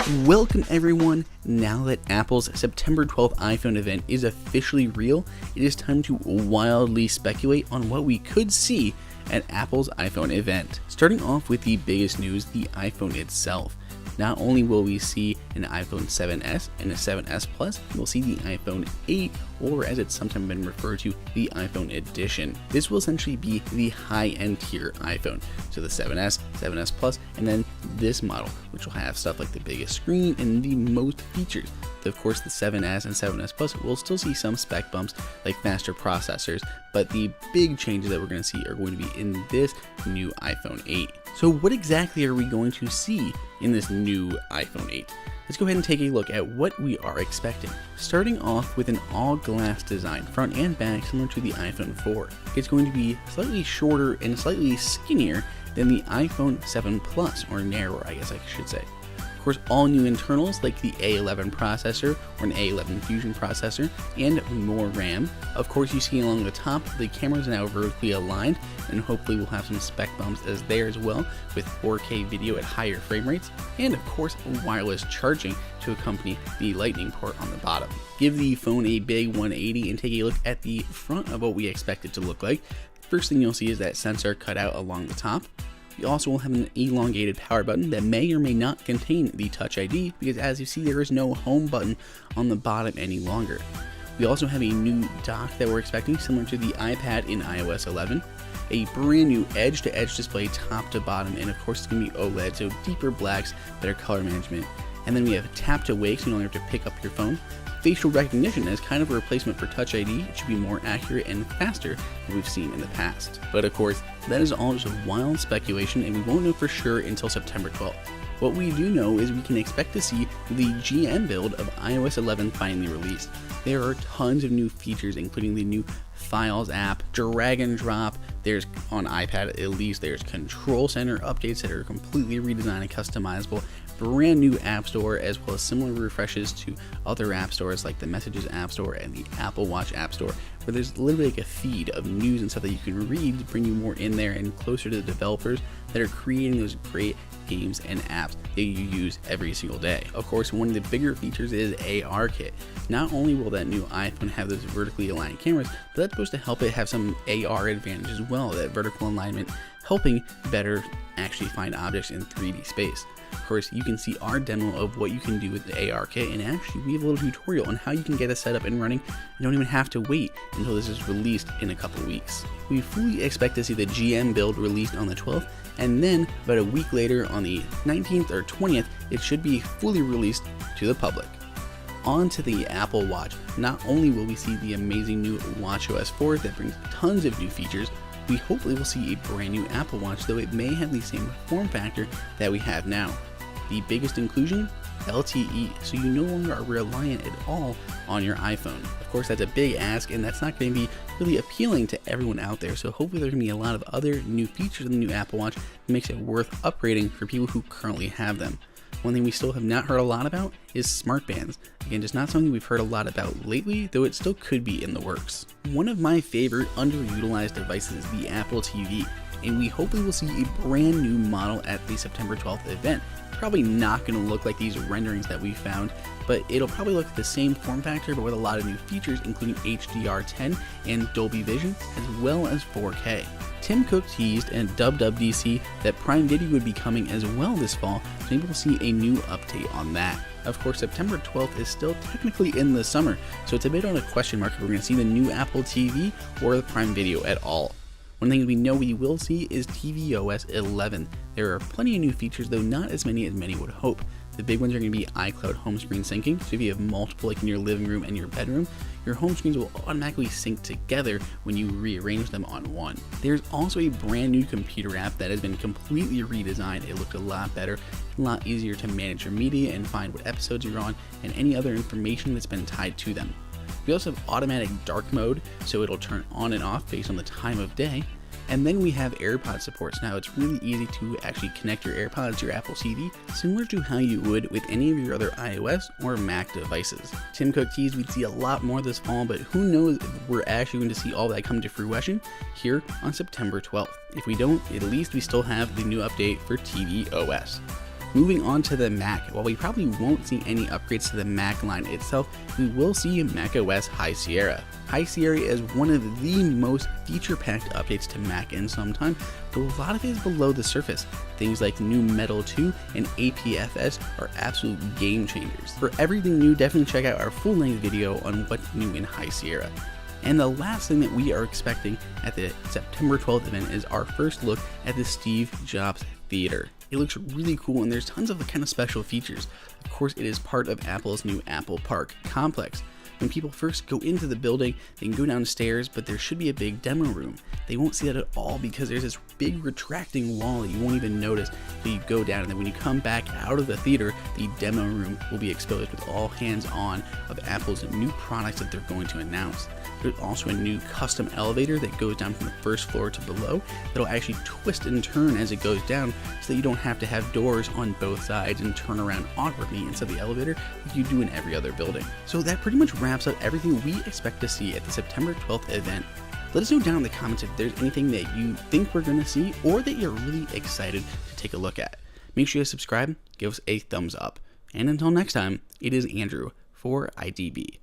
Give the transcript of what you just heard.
Welcome everyone. Now that Apple's September 12th iPhone event is officially real, it is time to wildly speculate on what we could see at Apple's iPhone event. Starting off with the biggest news, the iPhone itself. Not only will we see an iPhone 7s and a 7s Plus, we'll see the iPhone 8, or as it's sometimes been referred to, the iPhone Edition. This will essentially be the high-end tier iPhone. So the 7s, 7s Plus, and then this model, which will have stuff like the biggest screen and the most features. Of course, the 7s and 7s Plus will still see some spec bumps like faster processors, but the big changes that we're going to see are going to be in this new iPhone 8. So what exactly are we going to see in this new iPhone 8? Let's go ahead and take a look at what we are expecting. Starting off with an all-glass design, front and back, similar to the iPhone 4. It's going to be slightly shorter and slightly skinnier than the iPhone 7 Plus, or narrower, I guess I should say. Of course, all new internals like the A11 processor or an A11 Fusion processor and more RAM. Of course, you see along the top, the cameras are now vertically aligned, and hopefully we'll have some spec bumps as there as well with 4K video at higher frame rates, and of course, wireless charging to accompany the Lightning port on the bottom. Give the phone a big 180 and take a look at the front of what we expect it to look like. First thing you'll see is that sensor cut out along the top. We also will have an elongated power button that may or may not contain the Touch ID, because as you see, there is no home button on the bottom any longer. We also have a new dock that we're expecting, similar to the iPad in iOS 11, a brand new edge-to-edge display top to bottom, and of course it's going to be OLED, so deeper blacks, better color management. And then we have tap to wake, so you don't have to pick up your phone. Facial recognition as kind of a replacement for Touch ID. It should be more accurate and faster than we've seen in the past. But of course, that is all just a wild speculation, and we won't know for sure until September 12th. What we do know is we can expect to see the GM build of iOS 11 finally released. There are tons of new features, including the new Files app, drag and drop. There's on iPad at least, there's Control Center updates that are completely redesigned and customizable, brand new App Store, as well as similar refreshes to other app stores like the Messages App Store and the Apple Watch App Store, where there's literally like a feed of news and stuff that you can read to bring you more in there and closer to the developers that are creating those great games and apps that you use every single day. Of course, one of the bigger features is ARKit. Not only will that new iPhone have those vertically aligned cameras, but that's supposed to help it have some AR advantage as well, that vertical alignment helping better actually find objects in 3D space. Of course, you can see our demo of what you can do with the ARKit, and actually we have a little tutorial on how you can get it set up and running. You don't even have to wait until this is released in a couple weeks. We fully expect to see the GM build released on the 12th, and then about a week later on the 19th or 20th, it should be fully released to the public. On to the Apple Watch. Not only will we see the amazing new watchOS 4 that brings tons of new features, we hopefully will see a brand new Apple Watch, though it may have the same form factor that we have now. The biggest inclusion? LTE, so you no longer are reliant at all on your iPhone. Of course, that's a big ask, and that's not going to be really appealing to everyone out there, so hopefully there's going to be a lot of other new features in the new Apple Watch that makes it worth upgrading for people who currently have them. One thing we still have not heard a lot about is smart bands. Again, just not something we've heard a lot about lately, though it still could be in the works. One of my favorite underutilized devices is the Apple TV, and we hopefully will see a brand new model at the September 12th event. Probably not going to look like these renderings that we found, but it'll probably look the same form factor but with a lot of new features, including HDR10 and Dolby Vision, as well as 4K. Tim Cook teased and WWDC that Prime Video would be coming as well this fall, so maybe we'll see a new update on that. Of course, September 12th is still technically in the summer, so it's a bit on a question mark if we're going to see the new Apple TV or the Prime Video at all. One thing we know we will see is tvOS 11. There are plenty of new features, though not as many would hope. The big ones are going to be iCloud home screen syncing, so if you have multiple like in your living room and your bedroom, your home screens will automatically sync together when you rearrange them on one. There's also a brand new computer app that has been completely redesigned. It looked a lot better, a lot easier to manage your media and find what episodes you're on and any other information that's been tied to them. We also have automatic dark mode, so it'll turn on and off based on the time of day. And then we have AirPod supports. Now it's really easy to actually connect your AirPods to your Apple TV, similar to how you would with any of your other iOS or Mac devices. Tim Cook teased we'd see a lot more this fall, but who knows if we're actually going to see all that come to fruition here on September 12th. If we don't, at least we still have the new update for tvOS. Moving on to the Mac, while we probably won't see any upgrades to the Mac line itself, we will see macOS High Sierra. High Sierra is one of the most feature-packed updates to Mac in some time, but a lot of it is below the surface. Things like new Metal 2 and APFS are absolute game changers. For everything new, definitely check out our full-length video on what's new in High Sierra. And the last thing that we are expecting at the September 12th event is our first look at the Steve Jobs Theater. It looks really cool and there's tons of kind of special features. Of course, it is part of Apple's new Apple Park complex. When people first go into the building, they can go downstairs, but there should be a big demo room. They won't see that at all because there's this big retracting wall that you won't even notice until you go down. And then when you come back out of the theater, the demo room will be exposed with all hands-on of Apple's new products that they're going to announce. There's also a new custom elevator that goes down from the first floor to below that'll actually twist and turn as it goes down so that you don't have to have doors on both sides and turn around awkwardly inside the elevator like you do in every other building. So that pretty much wraps up everything we expect to see at the September 12th event. Let us know down in the comments if there's anything that you think we're going to see or that you're really excited to take a look at. Make sure you subscribe, give us a thumbs up. And until next time, it is Andrew for IDB.